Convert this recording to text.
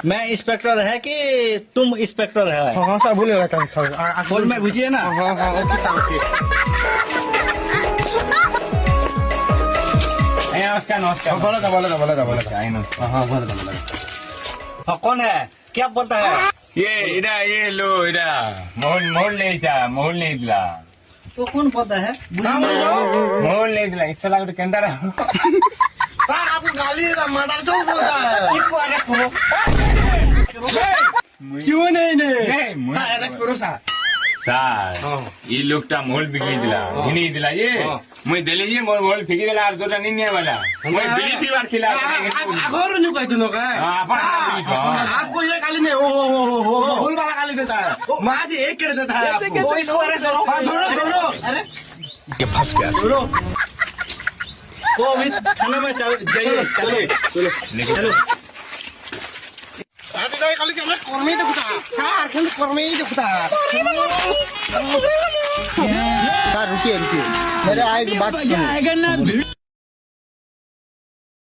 मैं इंस्पेक्टर है कि तुम इंस्पेक्टर है? हाँ सर बोलेगा सर बोल मैं बुझिए ना। हाँ हाँ ओके सर नमस्कार नमस्कार बोलेगा नमस्कार। हाँ बोलेगा हाँ, कौन है? क्या बोलता है? ये ये लो मोहन नहीं दिला तो कौन बोलता है? मोहन नहीं दिला इससे लग केंद्र है सर आपको गाली मर्डर क्यों बोलता है क्यों नहीं सर अरेस्ट करो सर सर ये लोग मोहल बिकी दिला घिनी दिला ये मुझे दिले ये मोहल फिकी दिला और जोरा नहीं वाला मैं बिली पीवार खिला आगोर नहीं कहते लोग आपको ये गाली नहीं ओ भूल वाला गाली देता है माँ एक कर देता है आपको इसको अरेस्ट करो अरे ये फंस गया। तो अभी थाने में जाइए। चलो কর্মী দেখুতা স্যার কিন্তু কর্মী দেখুতা सर रुकिए मेरे एक बात सुनिए।